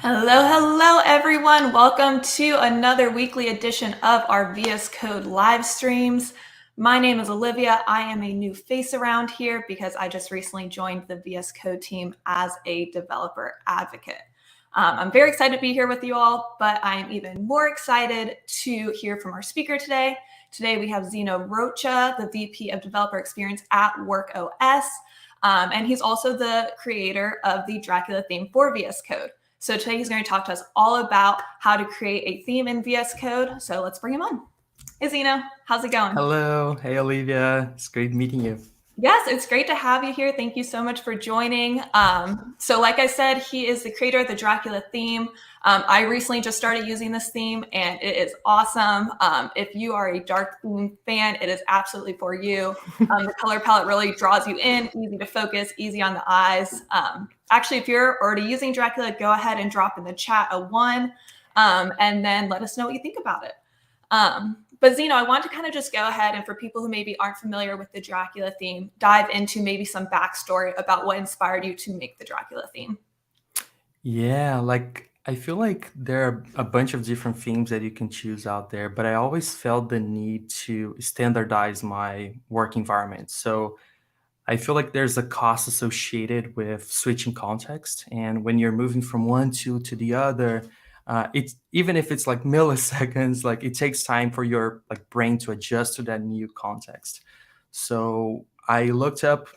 Hello, everyone. Welcome to another weekly edition of our VS Code live streams. My name is Olivia. I am a new face around here because I just recently joined the VS Code team as a developer advocate. I'm very excited to be here with you all, but I'm even more excited to hear from our speaker today. Today we have Zeno Rocha, the VP of Developer Experience at WorkOS, and he's also the creator of the Dracula theme for VS Code. So today he's going to talk to us all about how to create a theme in VS Code. So let's bring him on. Hey, Zeno, how's it going? Hello. Hey, Olivia. It's great meeting you. Yes, it's great to have you here. Thank you so much for joining. So like I said, he is the creator of the Dracula theme. I recently just started using this theme and it is awesome. If you are a dark theme fan, it is absolutely for you. The color palette really draws you in, easy to focus, easy on the eyes. Actually, if you're already using Dracula, go ahead and drop in the chat a 1 and then let us know what you think about it. But Zeno, I want to kind of just go ahead and for people who maybe aren't familiar with the Dracula theme, dive into maybe some backstory about what inspired you to make the Dracula theme. Yeah, I feel like there are a bunch of different themes that you can choose out there, but I always felt the need to standardize my work environment. So I feel like there's a cost associated with switching context, and when you're moving from one tool to the other, it's even if it's like milliseconds, like it takes time for your brain to adjust to that new context. So I looked up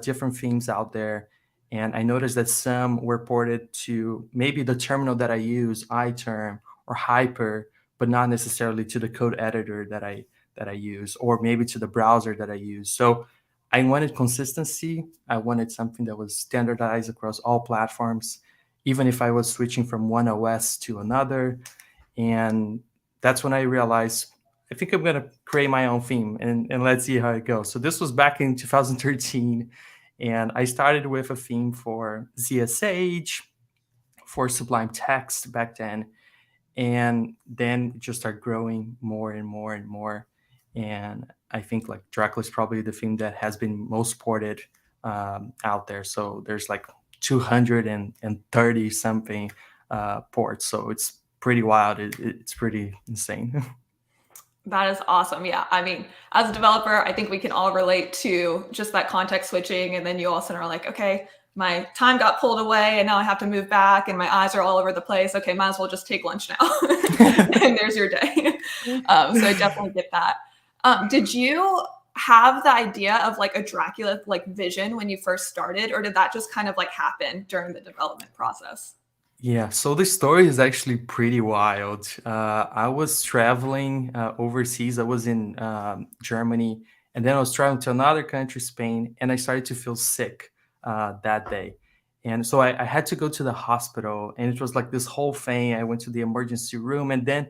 different themes out there, and I noticed that some were ported to maybe the terminal that I use, iTerm or Hyper, but not necessarily to the code editor that I use, or maybe to the browser that I use. So I wanted consistency. I wanted something that was standardized across all platforms, even if I was switching from one OS to another. And that's when I realized I think I'm gonna create my own theme and let's see how it goes. So this was back in 2013, and I started with a theme for ZSH, for Sublime Text back then, and then just start growing more and more and more. And I think like Dracula is probably the theme that has been most ported out there. So there's like 230 something ports. So it's pretty wild. It's pretty insane. That is awesome. Yeah. I mean, as a developer, I think we can all relate to just that context switching. And then you all of a sudden are like, okay, my time got pulled away and now I have to move back and my eyes are all over the place. Okay, might as well just take lunch now. And there's your day. So I definitely get that. Did you have the idea of like a Dracula like vision when you first started, or did that just kind of like happen during the development process? Yeah, so the story is actually pretty wild. I was traveling overseas. I was in Germany, and then I was traveling to another country, Spain, and I started to feel sick that day. And so I had to go to the hospital, and it was like this whole thing. I went to the emergency room, and then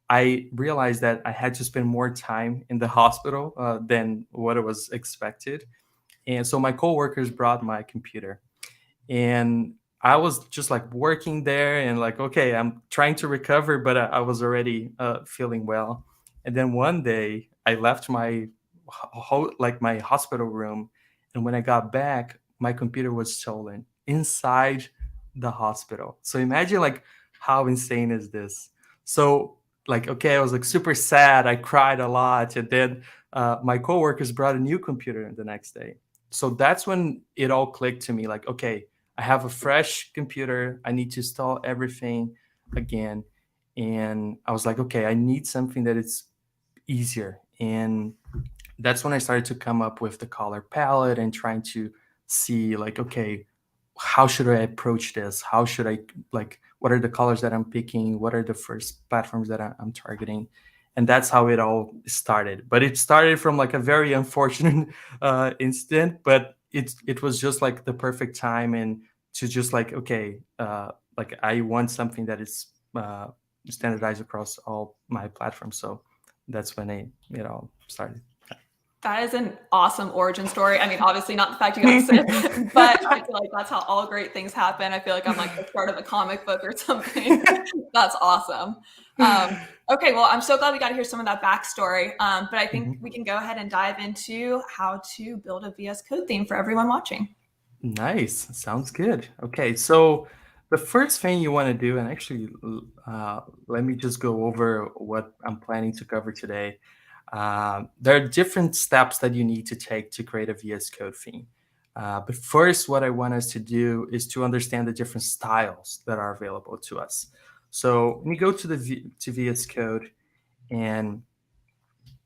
I realized that I had to spend more time in the hospital than what was expected. And so my coworkers brought my computer, and I was just like working there and like, okay, I'm trying to recover, but I was already feeling well. And then one day I left my my hospital room, and when I got back, my computer was stolen inside the hospital. So imagine like how insane is this? So like, okay, I was like super sad. I cried a lot, and then my coworkers brought a new computer the next day. So that's when it all clicked to me. Like, okay, I have a fresh computer. I need to install everything again. And I was like, okay, I need something that is easier. And that's when I started to come up with the color palette and trying to see like, okay, how should I approach this? How should I like, what are the colors that I'm picking? What are the first platforms that I'm targeting? And that's how it all started. But it started from like a very unfortunate incident, but it was just like the perfect time and to just like, okay, like I want something that is standardized across all my platforms. So that's when it all started. That is an awesome origin story. I mean, obviously not the fact you got sick, but I feel like that's how all great things happen. I feel like I'm like the start of a comic book or something. That's awesome. Okay, well, I'm so glad we got to hear some of that backstory. But I think we can go ahead and dive into how to build a VS Code theme for everyone watching. Nice. Sounds good. Okay. So The first thing you want to do, and actually, let me just go over what I'm planning to cover today. There are different steps that you need to take to create a VS Code theme. But first, what I want us to do is to understand the different styles that are available to us. So when you go to to VS Code and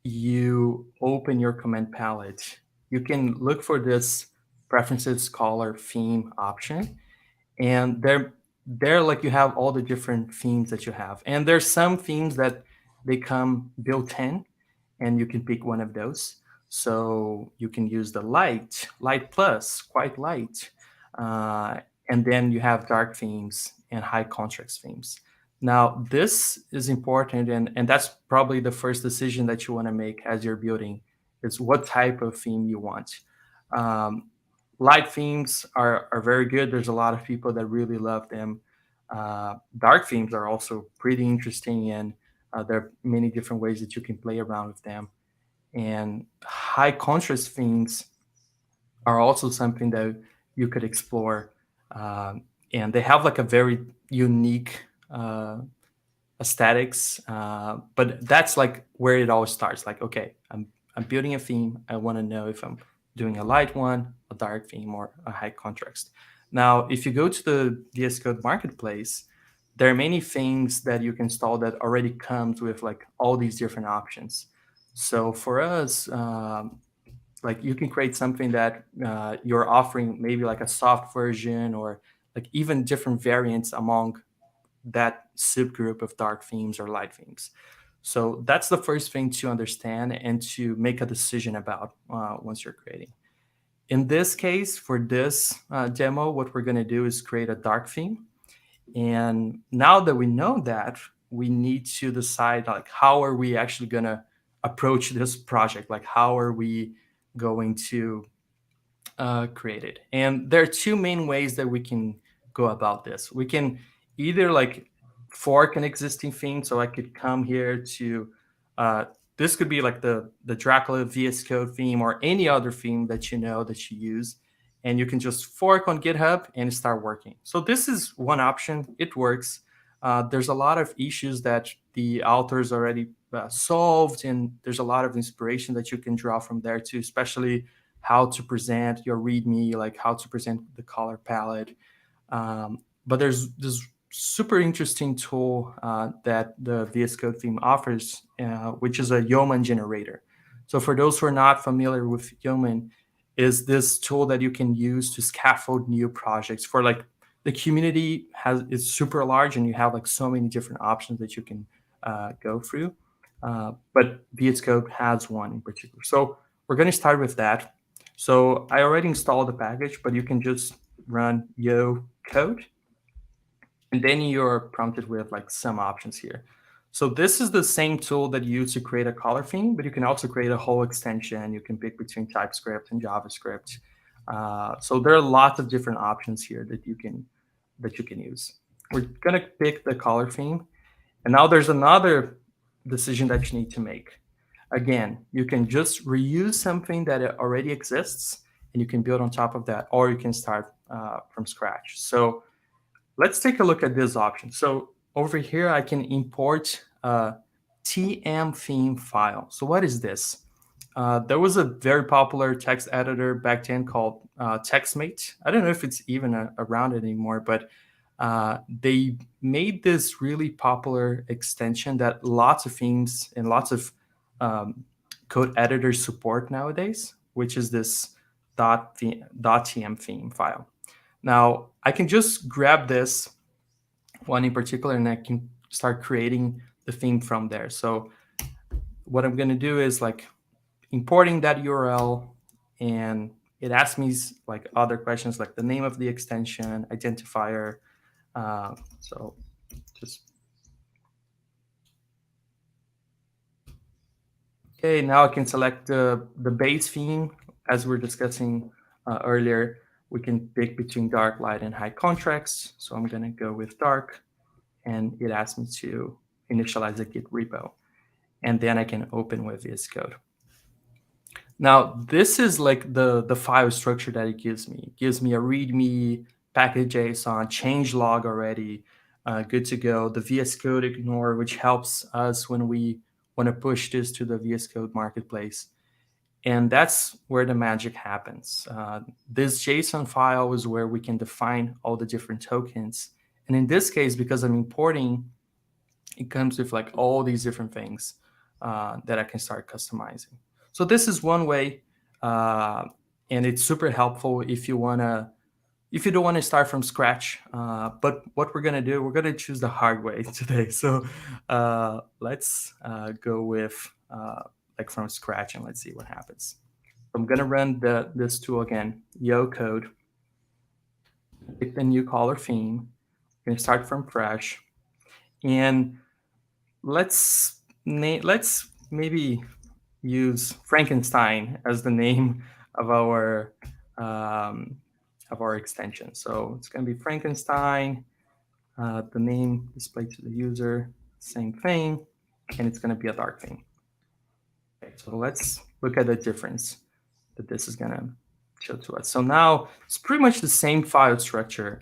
you open your command palette, you can look for this preferences color theme option, and there like you have all the different themes that you have, and there's some themes that they come built in, and you can pick one of those. So you can use the light plus, quite light, uh, and then you have dark themes and high contrast themes. Now this is important, and that's probably the first decision that you want to make as you're building, is what type of theme you want. um, Light themes are very good. There's a lot of people that really love them. Dark themes are also pretty interesting, and there are many different ways that you can play around with them. And high contrast themes are also something that you could explore. And they have like a very unique aesthetics, but that's like where it all starts. Like, okay, I'm building a theme. I want to know if I'm doing a light one, a dark theme, or a high contrast. Now, if you go to the VS Code marketplace, there are many things that you can install that already comes with like all these different options. So for us, like you can create something that you're offering, maybe like a soft version, or like even different variants among that subgroup of dark themes or light themes. So that's the first thing to understand and to make a decision about once you're creating. In this case, for this demo, what we're going to do is create a dark theme. And now that we know that, we need to decide like how are we actually going to approach this project? Like how are we going to created. And there are two main ways that we can go about this. We can either like fork an existing theme. So I could come here to uh, this could be like the Dracula VS Code theme or any other theme that you know that you use, and you can just fork on GitHub and start working. So this is one option. It works. There's a lot of issues that the authors already solved, and there's a lot of inspiration that you can draw from there too, especially how to present your README, like how to present the color palette. But there's this super interesting tool that the VS Code theme offers, which is a Yeoman generator. So for those who are not familiar with Yeoman, is this tool that you can use to scaffold new projects for like the community has is super large, and you have like so many different options that you can go through. But VS Code has one in particular. So we're going to start with that. So I already installed the package, but you can just run yo code, and then you're prompted with like some options here. So this is the same tool that you use to create a color theme, but you can also create a whole extension. You can pick between TypeScript and JavaScript. So there are lots of different options here that you can use. We're gonna pick the color theme, and now there's another decision that you need to make. Again, you can just reuse something that already exists, and you can build on top of that, or you can start from scratch. So let's take a look at this option. So over here, I can import a TM theme file. So what is this? There was a very popular text editor back then called TextMate. I don't know if it's even around anymore, but they made this really popular extension that lots of themes and lots of code editors support nowadays, which is this .tm theme file. Now, I can just grab this one in particular, and I can start creating the theme from there. So what I'm going to do is like importing that URL, and it asks me like other questions like the name of the extension, identifier. So just okay. Now I can select the base theme as we're discussing earlier. We can pick between dark, light, and high contrast. So I'm going to go with dark, and it asks me to initialize a Git repo, and then I can open with VS Code. Now, this is like the file structure that it gives me. It gives me a README, package JSON, change log already, good to go. The VS Code ignore, which helps us when we want to push this to the VS Code marketplace. And that's where the magic happens. This JSON file is where we can define all the different tokens. And in this case, because I'm importing, it comes with like all these different things that I can start customizing. So this is one way, and it's super helpful if you don't want to start from scratch. But what we're gonna do, we're gonna choose the hard way today. So let's go with like from scratch, and let's see what happens. I'm gonna run this tool again, yo code, pick the new color theme. We're gonna start from fresh, and let's maybe use Frankenstein as the name of um, our extension. So it's gonna be Frankenstein. The name displayed to the user, same thing, and it's gonna be a dark theme. Okay, so let's look at the difference that this is gonna show to us. So now it's pretty much the same file structure,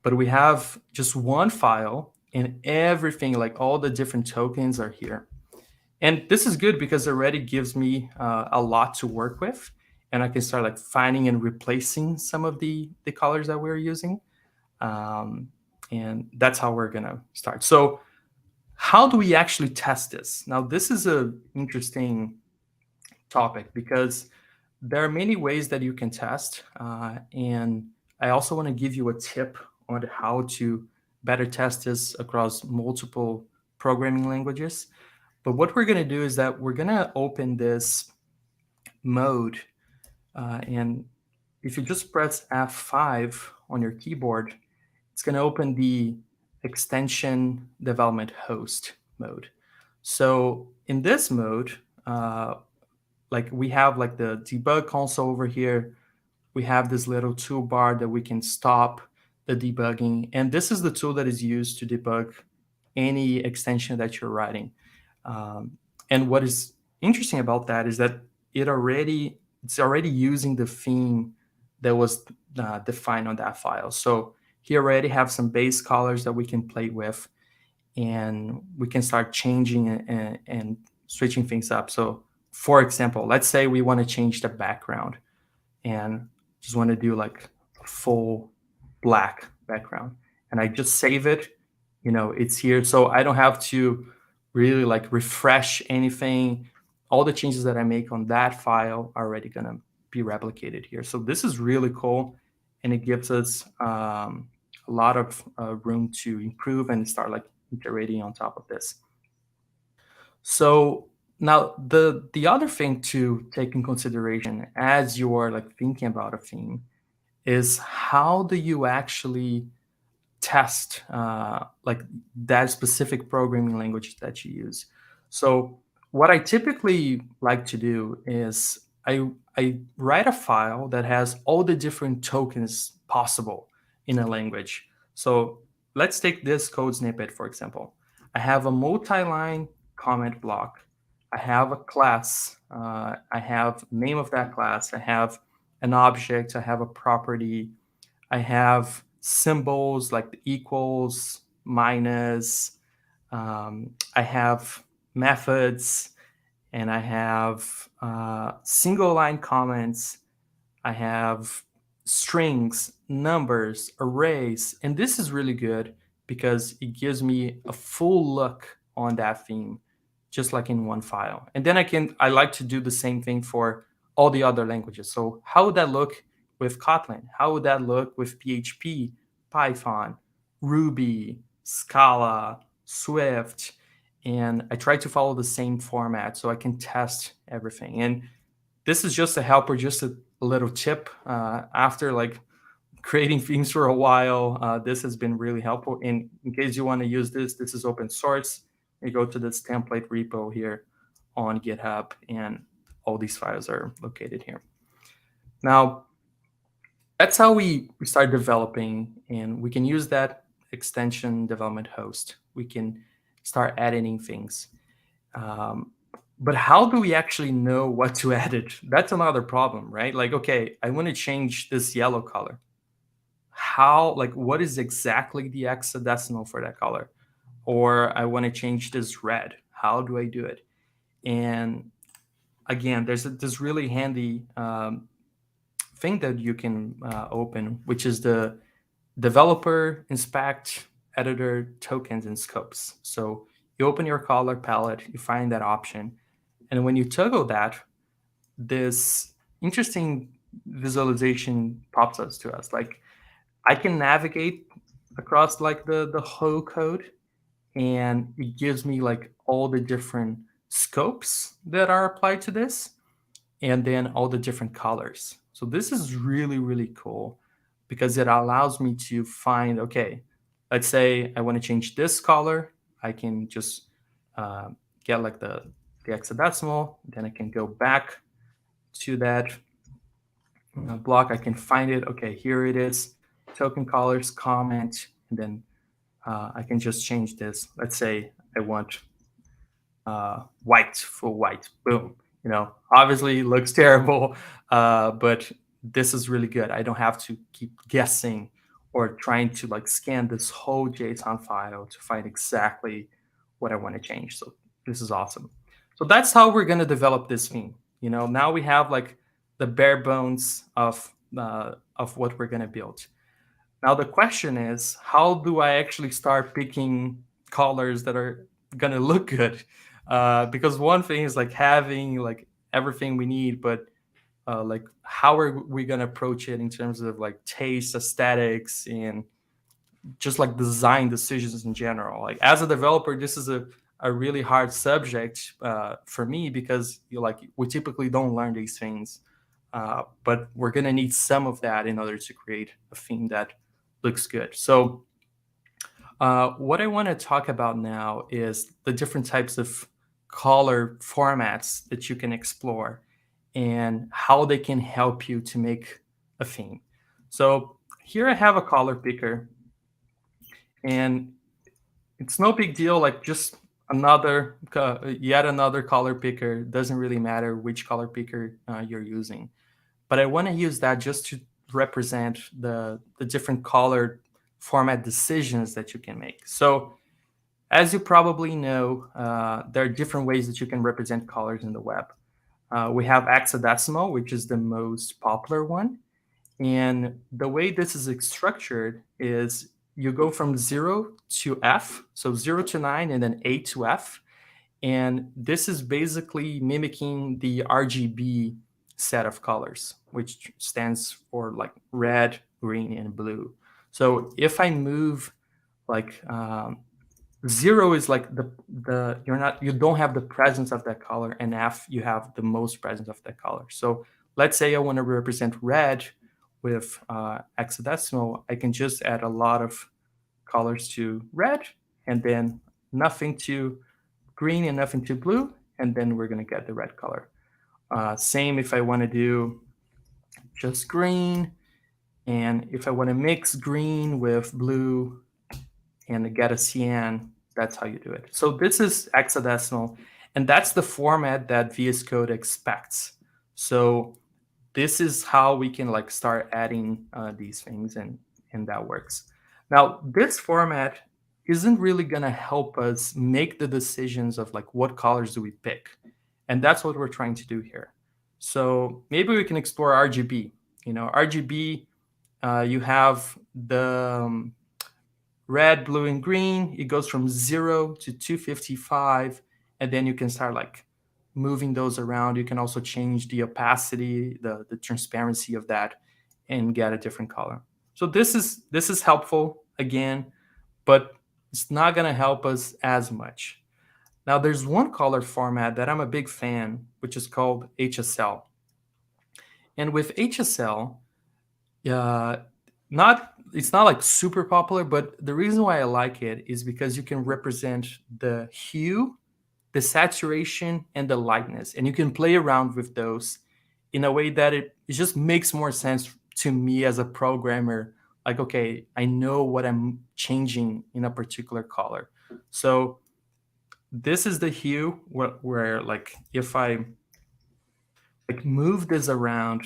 but we have just one file and everything, like all the different tokens are here. And this is good because it already gives me a lot to work with, and I can start like finding and replacing some of the colors that we're using. And that's how we're gonna start. So how do we actually test this? Now, this is an interesting topic because there are many ways that you can test. And I also want to give you a tip on how to better test this across multiple programming languages. But what we're going to do is that we're going to open this mode. And if you just press F5 on your keyboard, it's going to open the extension development host mode. So in this mode, like we have like the debug console over here. We have this little toolbar that we can stop the debugging. And this is the tool that is used to debug any extension that you're writing. And what is interesting about that is that it's already using the theme that was defined on that file. So here already have some base colors that we can play with, and we can start changing and switching things up. So for example, let's say we want to change the background and just want to do like full black background, and I just save it, it's here. So I don't have to really like refresh anything. All the changes that I make on that file are already going to be replicated here. So this is really cool, and it gives us a lot of room to improve and start like iterating on top of this. So now the other thing to take in consideration as you are like thinking about a theme is how do you actually test like that specific programming language that you use. So what I typically like to do is I write a file that has all the different tokens possible in a language. So let's take this code snippet, for example. I have a multi-line comment block. I have a class. I have name of that class. I have an object. I have a property. I have symbols like the equals, minus. I have methods, and I have single line comments. I have strings, numbers, arrays, and this is really good because it gives me a full look on that theme, just like in one file. And then I like to do the same thing for all the other languages. So how would that look with Kotlin? How would that look with PHP, Python, Ruby, Scala, Swift? And I try to follow the same format so I can test everything. And this is just a helper, just a little tip. After like creating themes for a while, this has been really helpful. And in case you want to use this is open source. You go to this template repo here on GitHub, and all these files are located here. Now, that's how we start developing, and we can use that extension development host. We can start editing things. But how do we actually know what to edit? That's another problem, right? Like, okay, I want to change this yellow color. how, like, what is exactly the hexadecimal for that color, or I want to change this red. How do I do it? And again, there's this really handy thing that you can open, which is the developer inspect editor tokens and scopes. So you open your color palette, you find that option, and when you toggle that, this interesting visualization pops us to us. Like, I can navigate across like the whole code, and it gives me like all the different scopes that are applied to this, and then all the different colors. So this is really, really cool because it allows me to find, okay, let's say I want to change this color. I can just uh, get like the hexadecimal, then I can go back to that block. I can find it. Okay, here it is. Token colors, comment, and then I can just change this. Let's say I want white, full white. Boom. Obviously it looks terrible, but this is really good. I don't have to keep guessing or trying to like scan this whole JSON file to find exactly what I want to change. So this is awesome. So that's how we're going to develop this theme. Now we have like the bare bones of what we're going to build. Now the question is, how do I actually start picking colors that are gonna look good? Because one thing is like having like everything we need, but like how are we gonna approach it in terms of like taste, aesthetics, and just like design decisions in general? Like as a developer, this is a really hard subject for me because we typically don't learn these things, but we're gonna need some of that in order to create a theme that looks good. So what I want to talk about now is the different types of color formats that you can explore and how they can help you to make a theme. So here I have a color picker, and it's no big deal. Like just yet another color picker. Doesn't really matter which color picker you're using, but I want to use that just to represent the different colored format decisions that you can make. So as you probably know, there are different ways that you can represent colors in the web. We have hexadecimal, which is the most popular one. And the way this is structured is you go from 0 to F, so 0 to 9, and then A to F. And this is basically mimicking the RGB set of colors, which stands for like red, green, and blue. So if I move like 0 is like you don't have the presence of that color, and F you have the most presence of that color. So let's say I want to represent red with hexadecimal. I can just add a lot of colors to red, and then nothing to green and nothing to blue, and then we're going to get the red color. Same if I want to do just green, and if I want to mix green with blue and get a cyan, that's how you do it. So this is hexadecimal, and that's the format that VS Code expects. So this is how we can like start adding these things, and that works. Now this format isn't really going to help us make the decisions of like what colors do we pick, and that's what we're trying to do here. So maybe we can explore RGB. RGB, you have the red, blue, and green. It goes from 0 to 255, and then you can start like moving those around. You can also change the opacity, the transparency of that, and get a different color. So this is helpful again, but it's not going to help us as much. Now there's one color format that I'm a big fan, which is called HSL. And with HSL, it's not like super popular, but the reason why I like it is because you can represent the hue, the saturation, and the lightness, and you can play around with those in a way that it just makes more sense to me as a programmer. Like, okay, I know what I'm changing in a particular color. So this is the hue where like if I like move this around,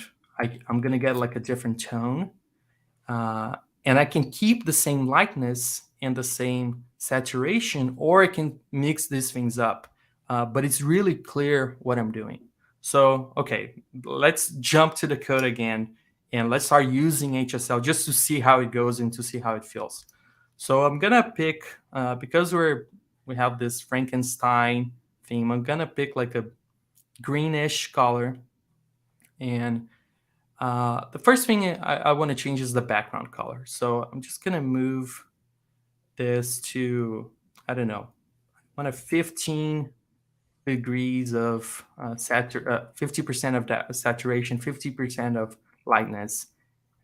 I'm gonna get like a different tone. and I can keep the same lightness and the same saturation, or I can mix these things up. But it's really clear what I'm doing. So, okay, let's jump to the code again and let's start using HSL just to see how it goes and to see how it feels. So I'm gonna pick, because we have this Frankenstein theme, I'm gonna pick like a greenish color. And the first thing I want to change is the background color. So I'm just going to move this to, I don't know, I want a 15 degrees of 50% of that saturation, 50% of lightness.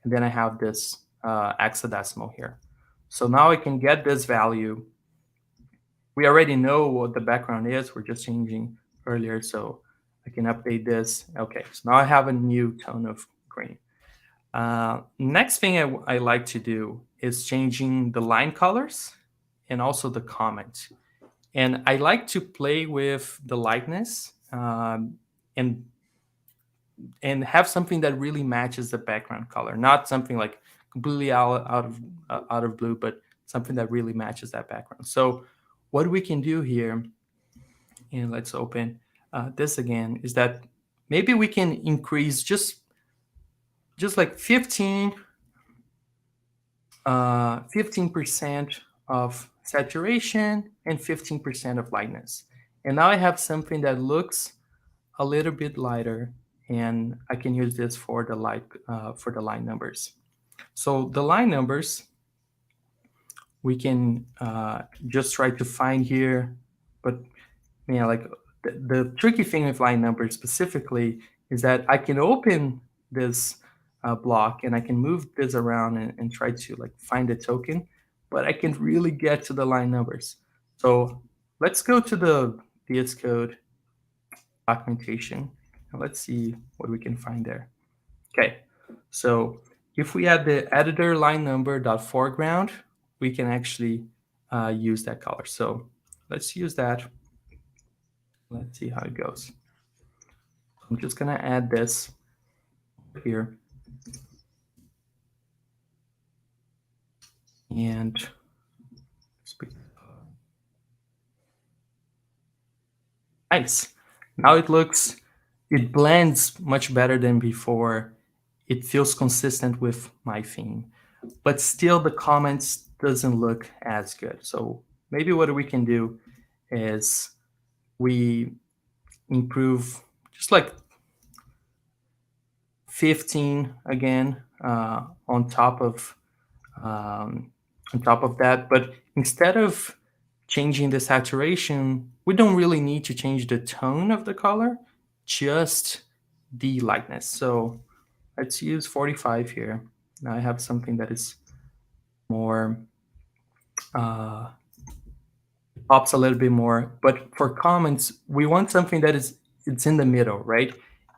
And then I have this hexadecimal here. So now I can get this value. We already know what the background is. We're just changing earlier. So I can update this. Okay, so now I have a new tone of green. Next thing I like to do is changing the line colors and also the comment. And I like to play with the lightness and have something that really matches the background color, not something like completely out of blue, but something that really matches that background. So what we can do here, and let's open this again, is that maybe we can increase just like 15% of saturation and 15% of lightness. And now I have something that looks a little bit lighter, and I can use this for the line numbers. So the line numbers, we can just try to find here, but yeah, like the tricky thing with line numbers specifically is that I can open this block and I can move this around and try to like find a token, but I can really get to the line numbers. So let's go to the VS Code documentation and let's see what we can find there. Okay, so if we add the editor line number dot foreground, we can actually use that color. So let's use that. Let's see how it goes. I'm just gonna add this here. And nice. Now it blends much better than before. It feels consistent with my theme, but still the comments doesn't look as good. So maybe what we can do is we improve just like 15 again um, on top of that. But instead of changing the saturation, we don't really need to change the tone of the color, just the lightness. So let's use 45 here. Now I have something that is more uh, pops a little bit more. But for comments, we want something that it's in the middle, right?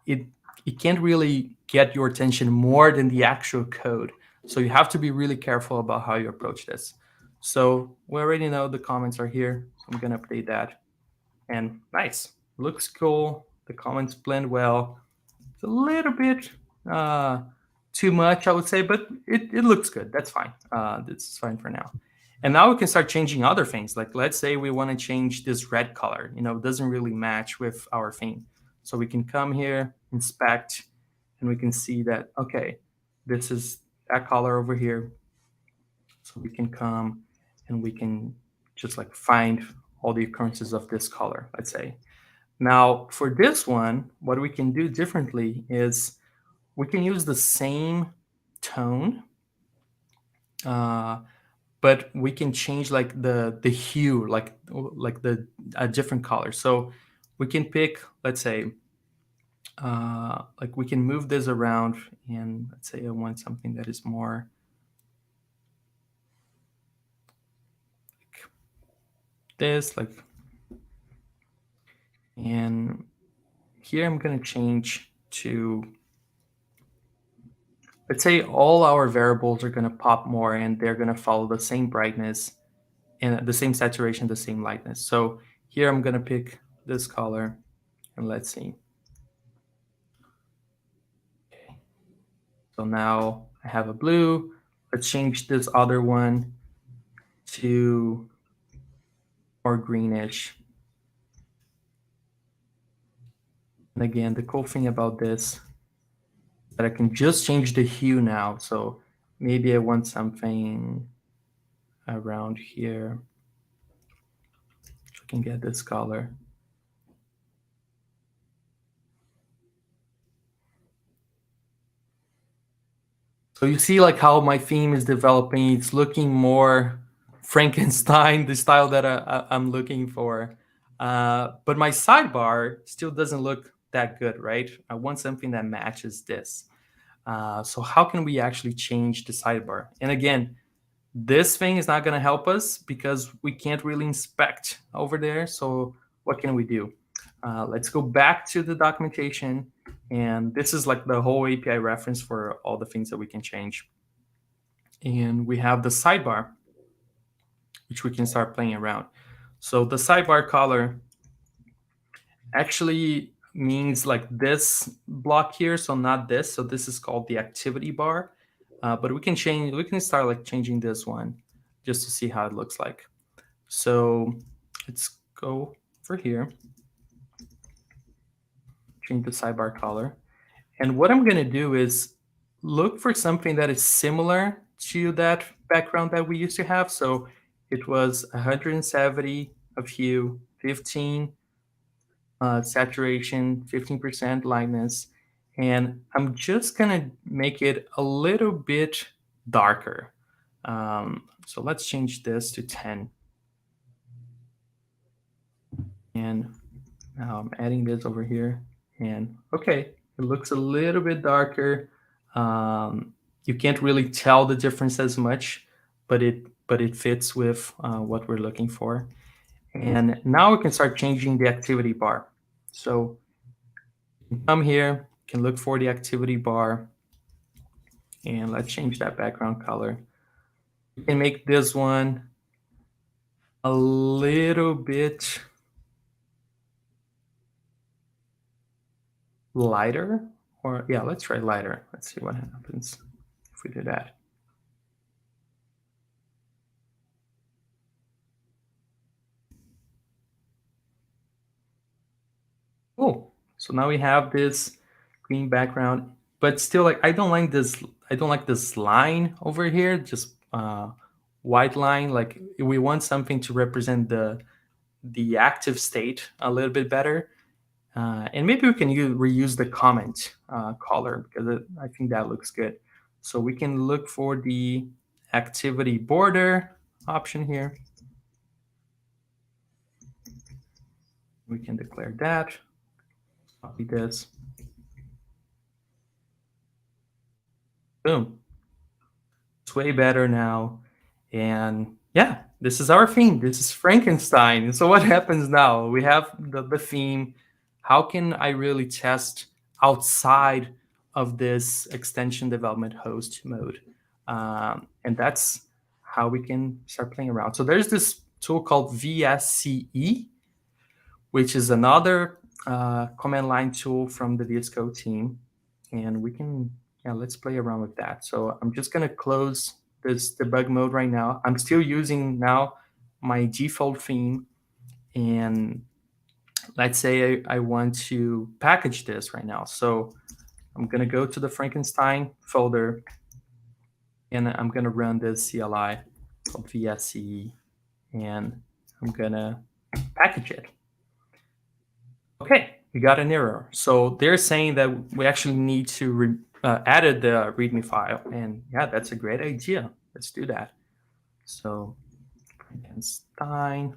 It it can't really get your attention more than the actual code. So you have to be really careful about how you approach this. So we already know the comments are here. So I'm gonna update that. And nice, looks cool. The comments blend well. It's a little bit too much, I would say, but it looks good. That's fine. That's fine for now. And now we can start changing other things. Like let's say we want to change this red color. It doesn't really match with our theme. So we can come here, inspect, and we can see that, okay, this is that color over here. So we can come and we can just like find all the occurrences of this color, let's say. Now, for this one, what we can do differently is we can use the same tone, but we can change like the hue, like the a different color. So we can pick, let's say, like we can move this around, and let's say I want something that is more like this, like, and here I'm gonna change to, let's say all our variables are gonna pop more and they're gonna follow the same brightness and the same saturation, the same lightness. So here I'm gonna pick this color and let's see. Okay. So now I have a blue. Let's change this other one to more greenish. And again, the cool thing about this is that I can just change the hue now. So maybe I want something around here. So I can get this color. So you see like how my theme is developing. It's looking more Frankenstein, the style that I'm looking for. But my sidebar still doesn't look that good, right? I want something that matches this. So how can we actually change the sidebar? And again, this thing is not going to help us because we can't really inspect over there. So what can we do? Let's go back to the documentation. And this is like the whole API reference for all the things that we can change. And we have the sidebar, which we can start playing around. So the sidebar color actually means like this block here, so not this. So this is called the activity bar. But we can start like changing this one just to see how it looks like. So let's go over here, change the sidebar color. And what I'm gonna do is look for something that is similar to that background that we used to have. So it was 170 of hue, 15 saturation, 15% lightness. And I'm just gonna make it a little bit darker. So let's change this to 10. And now I'm adding this over here. And okay, it looks a little bit darker. You can't really tell the difference as much, but it fits with what we're looking for. And now we can start changing the activity bar. So you can come here, you can look for the activity bar, and let's change that background color. You can make this one a little bit lighter, or yeah, let's try lighter. Let's see what happens if we do that. Cool. So now we have this green background, but still, like I don't like this. I don't like this line over here. Just white line. Like we want something to represent the active state a little bit better. And maybe we can reuse the comment color because I think that looks good. So we can look for the activity border option here. We can declare that. Copy this. Boom. It's way better now. And yeah, this is our theme. This is Frankenstein. So what happens now? We have the theme. How can I really test outside of this extension development host mode? And that's how we can start playing around. So there's this tool called VSCE, which is another command line tool from the VS Code team. And we can, yeah, let's play around with that. So I'm just going to close this debug mode right now. I'm still using now my default theme. And let's say I want to package this right now. So I'm going to go to the Frankenstein folder, and I'm going to run this CLI called VSCE, and I'm going to package it. Okay, we got an error. So they're saying that we actually need to added the README file, and yeah, that's a great idea. Let's do that. So Frankenstein,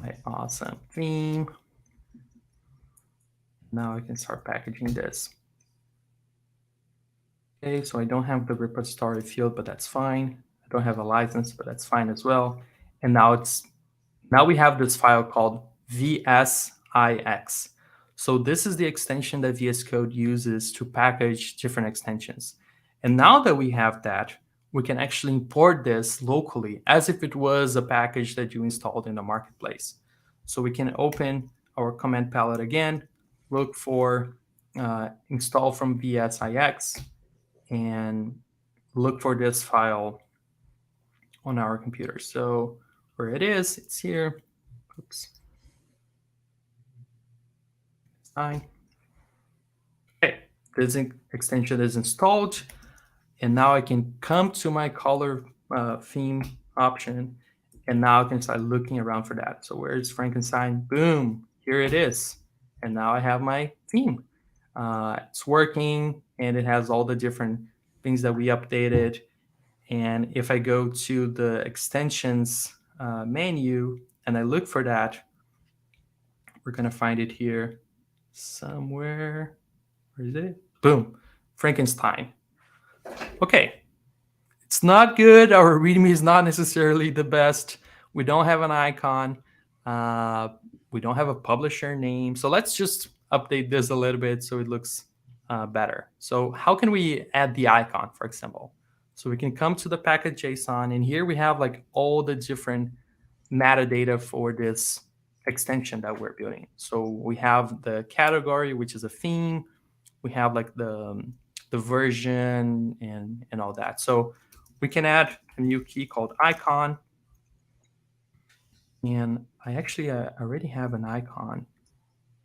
my awesome theme. Now I can start packaging this. Okay, so I don't have the repository field, but that's fine. I don't have a license, but that's fine as well. And now we have this file called VSIX. So this is the extension that VS Code uses to package different extensions. And now that we have that, we can actually import this locally as if it was a package that you installed in the marketplace. So we can open our command palette again, look for install from VSIX, and look for this file on our computer. So where it is, it's here. Oops. Fine. Okay, this extension is installed. And now I can come to my color theme option, and now I can start looking around for that. So where's Frankenstein? Boom, here it is. And now I have my theme. It's working, and it has all the different things that we updated. And if I go to the extensions menu and I look for that, we're going to find it here somewhere. Where is it? Boom, Frankenstein. Okay, it's not good. Our README is not necessarily the best. We don't have an icon. We don't have a publisher name. So let's just update this a little bit so it looks better. So how can we add the icon, for example? So we can come to the package.json, and here we have like all the different metadata for this extension that we're building. So we have the category, which is a theme. We have like the version and all that. So we can add a new key called icon. And I actually already have an icon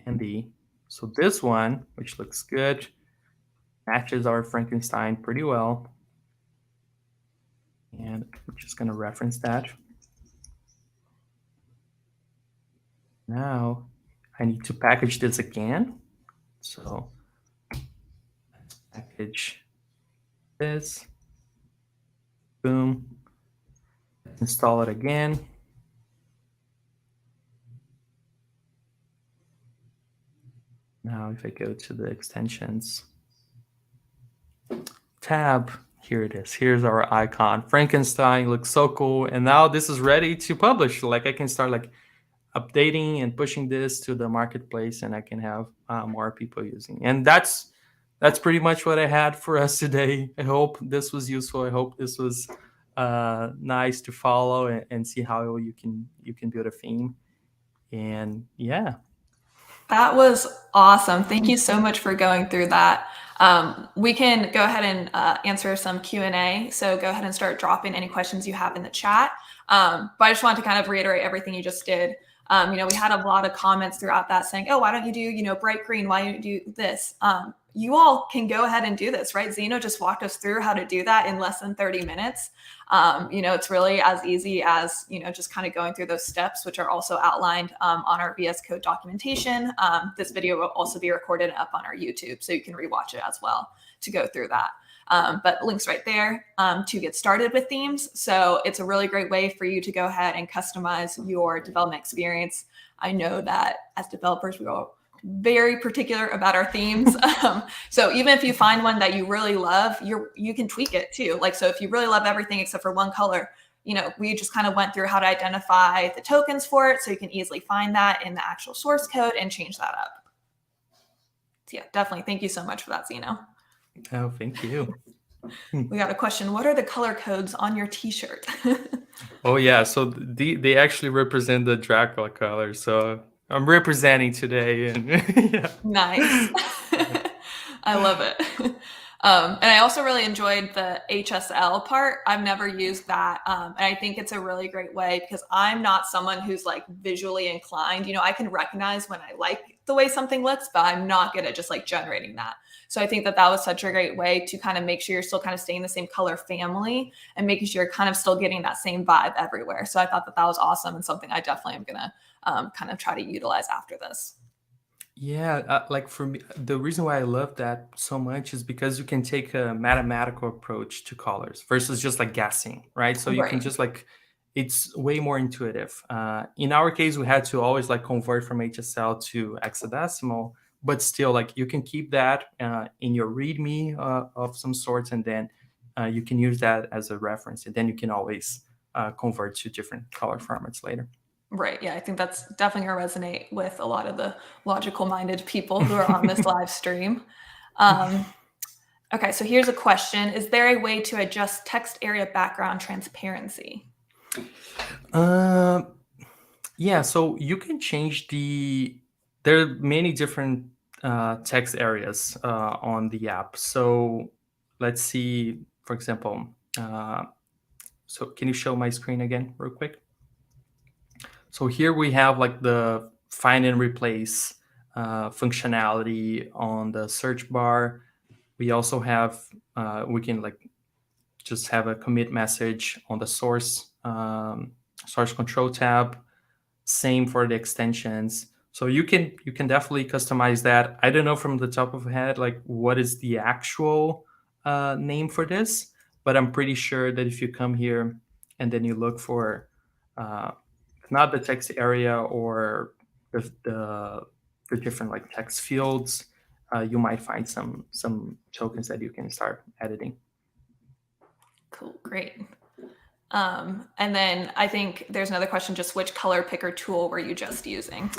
handy. So this one, which looks good, matches our Frankenstein pretty well. And I'm just going to reference that. Now I need to package this again. So let's package this. Boom. Let's install it again. Now, if I go to the extensions tab, here it is. Here's our icon. Frankenstein looks so cool. And now this is ready to publish. Like I can start like updating and pushing this to the marketplace, and I can have more people using. And that's pretty much what I had for us today. I hope this was useful. I hope this was nice to follow and see how you can build a theme. And yeah. That was awesome. Thank you so much for going through that. We can go ahead and answer some Q&A. So go ahead and start dropping any questions you have in the chat. But I just wanted to kind of reiterate everything you just did. We had a lot of comments throughout that saying, oh, why don't you do, bright green? Why don't you do this? You all can go ahead and do this, right? Zeno just walked us through how to do that in less than 30 minutes. It's really as easy as, just kind of going through those steps, which are also outlined on our VS Code documentation. This video will also be recorded up on our YouTube, so you can rewatch it as well to go through that. But links right there to get started with themes. So it's a really great way for you to go ahead and customize your development experience. I know that as developers, we are very particular about our themes. So even if you find one that you really love, you can tweak it too. Like, so if you really love everything except for one color, we just kind of went through how to identify the tokens for it. So you can easily find that in the actual source code and change that up. So yeah, definitely. Thank you so much for that, Zeno. Oh, thank you. We got a question. What are the color codes on your t-shirt? Oh yeah, so they actually represent the Dracula color. So I'm representing today, and yeah. Nice. I love it. And I also really enjoyed the HSL part. I've never used that. And I think it's a really great way because I'm not someone who's like visually inclined. I can recognize when I like the way something looks, but I'm not good at just like generating that. So I think that was such a great way to kind of make sure you're still kind of staying the same color family and making sure you're kind of still getting that same vibe everywhere. So I thought that was awesome and something I definitely am going to kind of try to utilize after this. Yeah, like for me, the reason why I love that so much is because you can take a mathematical approach to colors versus just like guessing, right? So you can just like, it's way more intuitive. In our case, we had to always like convert from HSL to hexadecimal, but still like you can keep that in your README of some sorts, and then you can use that as a reference, and then you can always convert to different color formats later. Right. Yeah, I think that's definitely going to resonate with a lot of the logical-minded people who are on this live stream. Okay, so here's a question. Is there a way to adjust text area background transparency? Yeah, so you can change there are many different text areas on the app. So let's see, for example, so can you show my screen again real quick? So here we have like the find and replace functionality on the search bar. We also have, we can like just have a commit message on the source control tab. Same for the extensions. So you can definitely customize that. I don't know from the top of my head like what is the actual name for this, but I'm pretty sure that if you come here and then you look for not the text area or the different like text fields, you might find some tokens that you can start editing. Cool, great. And then I think there's another question, just which color picker tool were you just using?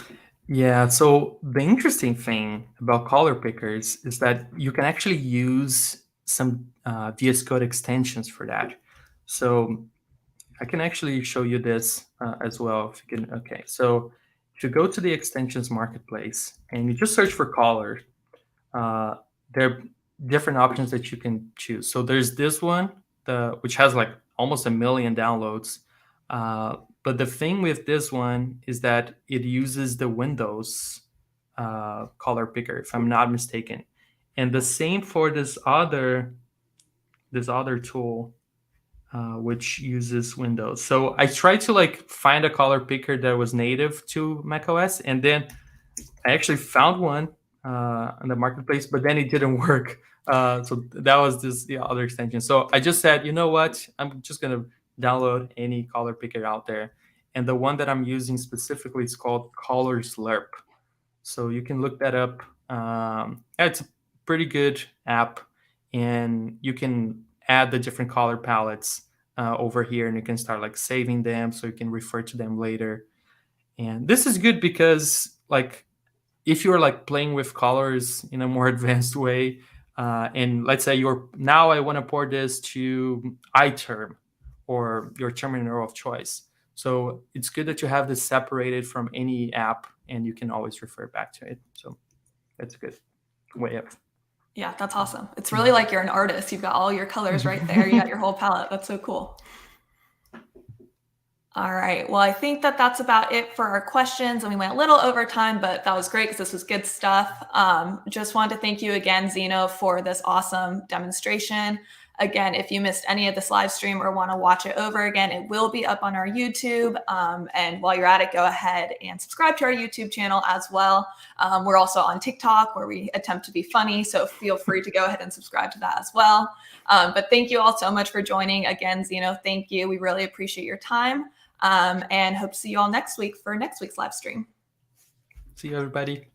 Yeah, so the interesting thing about color pickers is that you can actually use some VS Code extensions for that. So I can actually show you this as well. If you can, okay. So if you go to the extensions marketplace and you just search for color, there are different options that you can choose. So there's this one, which has like almost 1 million downloads. But the thing with this one is that it uses the Windows color picker, if I'm not mistaken. And the same for this other tool, which uses Windows. So I tried to like find a color picker that was native to macOS, and then I actually found one on the marketplace, but then it didn't work. So that was the other extension. So I just said, you know what? I'm just gonna download any color picker out there, and the one that I'm using specifically is called Color Slurp. So you can look that up. It's a pretty good app, and you can add the different color palettes over here, and you can start like saving them so you can refer to them later. And this is good because like if you're like playing with colors in a more advanced way, and let's say now I want to port this to iTerm or your terminal of choice. So it's good that you have this separated from any app and you can always refer back to it. So that's a good way of. Yeah, that's awesome. It's really like you're an artist. You've got all your colors right there. You got your whole palette. That's so cool. All right. Well, I think that's about it for our questions. And we went a little over time, but that was great because this was good stuff. Just wanted to thank you again, Zeno, for this awesome demonstration. Again, if you missed any of this live stream or want to watch it over again, it will be up on our YouTube. And while you're at it, go ahead and subscribe to our YouTube channel as well. We're also on TikTok where we attempt to be funny. So feel free to go ahead and subscribe to that as well. But thank you all so much for joining. Again, Zeno, thank you. We really appreciate your time. And hope to see you all next week for next week's live stream. See you, everybody.